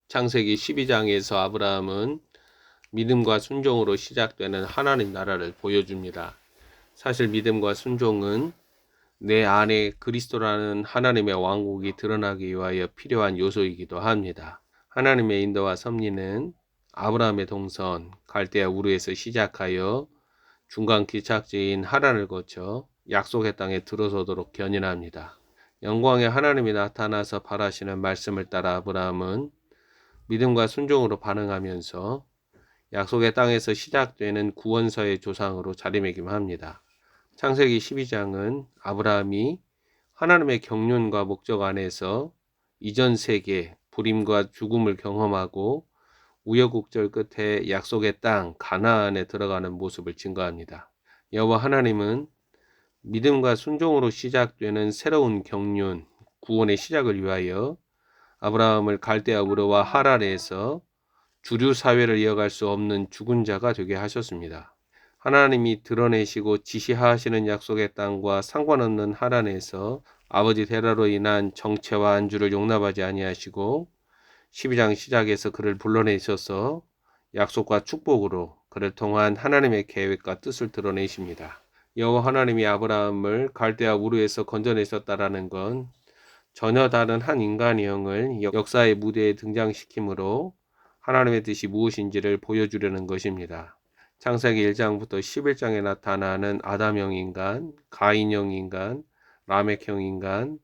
창세기 12장에서 아브라함은 믿음과 순종으로 시작되는 하나님 나라를 보여줍니다. 사실 믿음과 순종은 내 안에 그리스도라는 하나님의 왕국이 드러나기 위하여 필요한 요소이기도 합니다. 하나님의 인도와 섭리는 아브라함의 동선 갈대아 우르에서 시작하여 중간 기착지인 하란을 거쳐 약속의 땅에 들어서도록 견인합니다. 영광의 하나님이 나타나서 바라시는 말씀을 따라 아브라함은 믿음과 순종으로 반응하면서 약속의 땅에서 시작되는 구원서의 조상으로 자리매김합니다. 창세기 12장은 아브라함이 하나님의 경륜과 목적 안에서 이전 세계 불임과 죽음을 경험하고 우여곡절 끝에 약속의 땅 가나안에 들어가는 모습을 증거합니다. 여호와 하나님은 믿음과 순종으로 시작되는 새로운 경륜, 구원의 시작을 위하여 아브라함을 갈대아 우르와 하란에서 주류 사회를 이어갈 수 없는 죽은 자가 되게 하셨습니다. 하나님이 드러내시고 지시하시는 약속의 땅과 상관없는 하란에서 아버지 데라로 인한 정체와 안주를 용납하지 아니하시고 12장 시작에서 그를 불러내셔서 약속과 축복으로 그를 통한 하나님의 계획과 뜻을 드러내십니다. 여호와 하나님이 아브라함을 갈대아 우르에서 건져내셨다라는 건 전혀 다른 한 인간형을 역사의 무대에 등장시키므로 하나님의 뜻이 무엇인지를 보여주려는 것입니다. 창세기 1장부터 11장에 나타나는 아담형 인간, 가인형 인간, 라멕형 인간,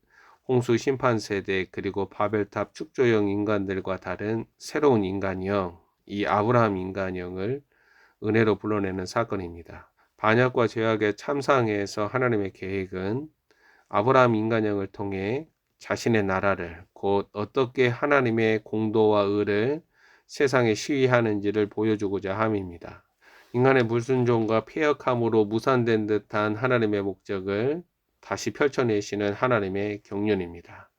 홍수 심판 세대 그리고 바벨탑 축조형 인간들과 다른 새로운 인간형, 이 아브라함 인간형을 은혜로 불러내는 사건입니다. 반역과 죄악의 참상에서 하나님의 계획은 아브라함 인간형을 통해 자신의 나라를 곧 어떻게 하나님의 공도와 의를 세상에 시위하는지를 보여주고자 함입니다. 인간의 불순종과 패역함으로 무산된 듯한 하나님의 목적을 다시 펼쳐내시는 하나님의 경륜입니다.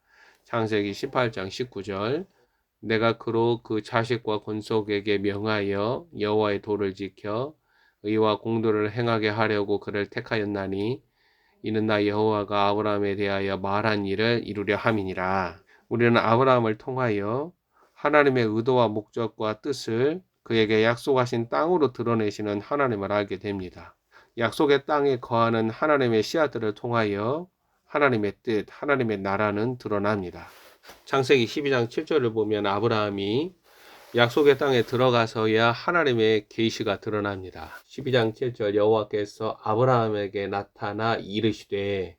창세기 18장 19절 내가 그로 그 자식과 권속에게 명하여 여호와의 도를 지켜 의와 공도를 행하게 하려고 그를 택하였나니 이는 나 여호와가 아브라함에 대하여 말한 일을 이루려 함이니라. 우리는 아브라함을 통하여 하나님의 의도와 목적과 뜻을 그에게 약속하신 땅으로 드러내시는 하나님을 알게 됩니다. 약속의 땅에 거하는 하나님의 씨앗들을 통하여 하나님의 뜻, 하나님의 나라는 드러납니다. 창세기 12장 7절을 보면 아브라함이 약속의 땅에 들어가서야 하나님의 계시가 드러납니다. 12장 7절 여호와께서 아브라함에게 나타나 이르시되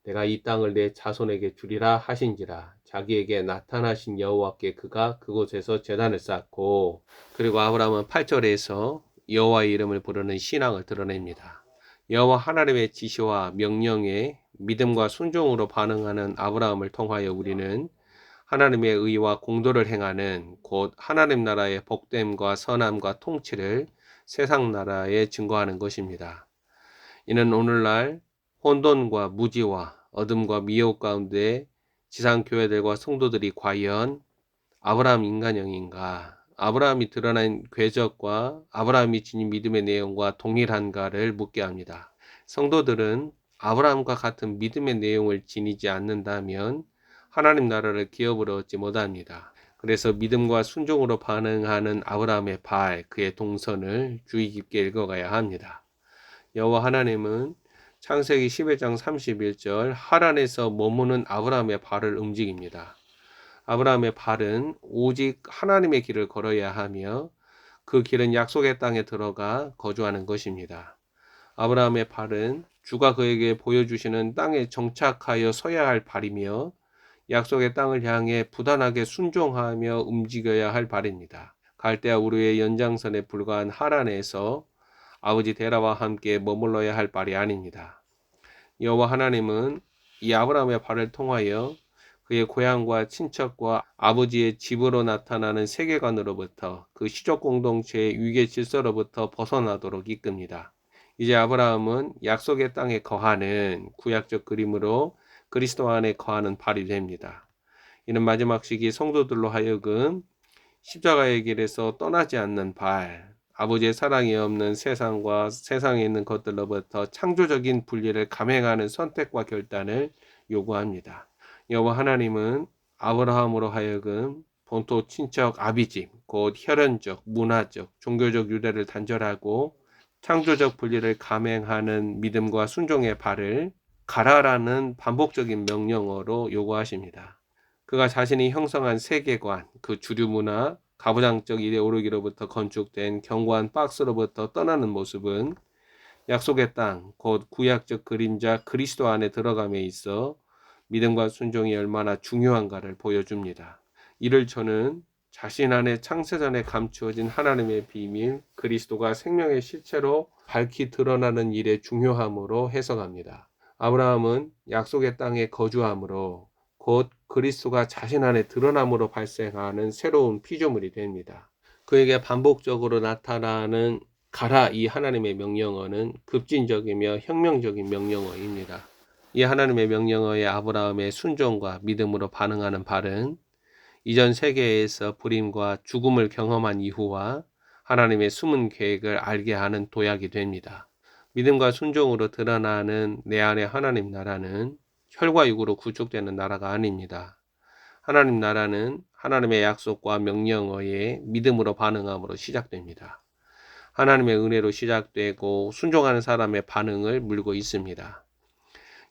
내가 이 땅을 내 자손에게 주리라 하신지라. 자기에게 나타나신 여호와께 그가 그곳에서 제단을 쌓고 그리고 아브라함은 8절에서 여호와의 이름을 부르는 신앙을 드러냅니다. 여호와 하나님의 지시와 명령에 믿음과 순종으로 반응하는 아브라함을 통하여 우리는 하나님의 의와 공도를 행하는 곧 하나님 나라의 복됨과 선함과 통치를 세상 나라에 증거하는 것입니다. 이는 오늘날 혼돈과 무지와 어둠과 미혹 가운데 지상교회들과 성도들이 과연 아브라함 인간형인가, 아브라함이 드러난 궤적과 아브라함이 지닌 믿음의 내용과 동일한가를 묻게 합니다. 성도들은 아브라함과 같은 믿음의 내용을 지니지 않는다면 하나님 나라를 기업으로 얻지 못합니다. 그래서 믿음과 순종으로 반응하는 아브라함의 발, 그의 동선을 주의 깊게 읽어가야 합니다. 여호와 하나님은 창세기 11장 31절 하란에서 머무는 아브라함의 발을 움직입니다. 아브라함의 발은 오직 하나님의 길을 걸어야 하며 그 길은 약속의 땅에 들어가 거주하는 것입니다. 아브라함의 발은 주가 그에게 보여주시는 땅에 정착하여 서야 할 발이며 약속의 땅을 향해 부단하게 순종하며 움직여야 할 발입니다. 갈대아 우르의 연장선에 불과한 하란에서 아버지 데라와 함께 머물러야 할 발이 아닙니다. 여호와 하나님은 이 아브라함의 발을 통하여 그의 고향과 친척과 아버지의 집으로 나타나는 세계관으로부터 그 시족 공동체의 위계 질서로부터 벗어나도록 이끕니다. 이제 아브라함은 약속의 땅에 거하는 구약적 그림으로 그리스도 안에 거하는 발이 됩니다. 이는 마지막 시기 성도들로 하여금 십자가의 길에서 떠나지 않는 발, 아버지의 사랑이 없는 세상과 세상에 있는 것들로부터 창조적인 분리를 감행하는 선택과 결단을 요구합니다. 여호와 하나님은 아브라함으로 하여금 본토 친척 아비집, 곧 혈연적, 문화적, 종교적 유대를 단절하고 창조적 분리를 감행하는 믿음과 순종의 발을 가라라는 반복적인 명령어로 요구하십니다. 그가 자신이 형성한 세계관, 그 주류 문화, 가부장적 이데올로기로부터 건축된 견고한 박스로부터 떠나는 모습은 약속의 땅, 곧 구약적 그림자 그리스도 안에 들어감에 있어 믿음과 순종이 얼마나 중요한가를 보여줍니다. 이를 저는 자신 안에 창세전에 감추어진 하나님의 비밀, 그리스도가 생명의 실체로 밝히 드러나는 일의 중요함으로 해석합니다. 아브라함은 약속의 땅에 거주함으로 곧 그리스도가 자신 안에 드러남으로 발생하는 새로운 피조물이 됩니다. 그에게 반복적으로 나타나는 가라 이 하나님의 명령어는 급진적이며 혁명적인 명령어입니다. 이 하나님의 명령어에 아브라함의 순종과 믿음으로 반응하는 발은 이전 세계에서 불임과 죽음을 경험한 이후와 하나님의 숨은 계획을 알게 하는 도약이 됩니다. 믿음과 순종으로 드러나는 내 안의 하나님 나라는 혈과 육으로 구축되는 나라가 아닙니다. 하나님 나라는 하나님의 약속과 명령어에 믿음으로 반응함으로 시작됩니다. 하나님의 은혜로 시작되고 순종하는 사람의 반응을 물고 있습니다.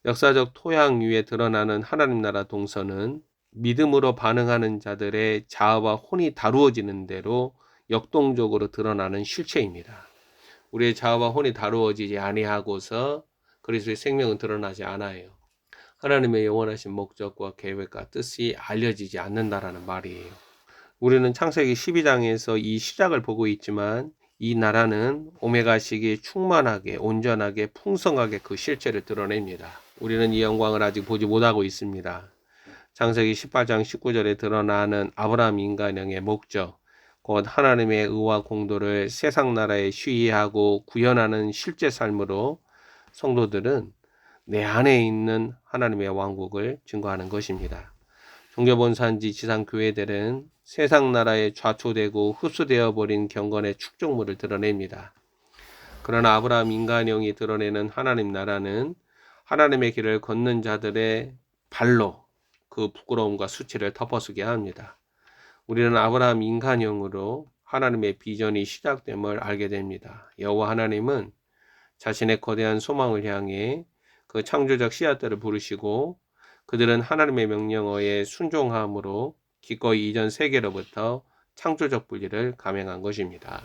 역사적 토양 위에 드러나는 하나님 나라 동서는 믿음으로 반응하는 자들의 자아와 혼이 다루어지는 대로 역동적으로 드러나는 실체입니다. 우리의 자아와 혼이 다루어지지 아니하고서 그리스도의 생명은 드러나지 않아요. 하나님의 영원하신 목적과 계획과 뜻이 알려지지 않는다라는 말이에요. 우리는 창세기 12장에서 이 시작을 보고 있지만 이 나라는 오메가식이 충만하게 온전하게 풍성하게 그 실체를 드러냅니다. 우리는 이 영광을 아직 보지 못하고 있습니다. 창세기 18장 19절에 드러나는 아브라함 인간형의 목적, 곧 하나님의 의와 공도를 세상 나라에 시위하고 구현하는 실제 삶으로 성도들은 내 안에 있는 하나님의 왕국을 증거하는 것입니다. 종교본산지 지상교회들은 세상 나라에 좌초되고 흡수되어 버린 경건의 축적물을 드러냅니다. 그러나 아브라함 인간형이 드러내는 하나님 나라는 하나님의 길을 걷는 자들의 발로 그 부끄러움과 수치를 덮어쓰게 합니다. 우리는 아브라함 인간형으로 하나님의 비전이 시작됨을 알게 됩니다. 여호와 하나님은 자신의 거대한 소망을 향해 그 창조적 씨앗들을 부르시고 그들은 하나님의 명령어에 순종함으로 기꺼이 이전 세계로부터 창조적 분리를 감행한 것입니다.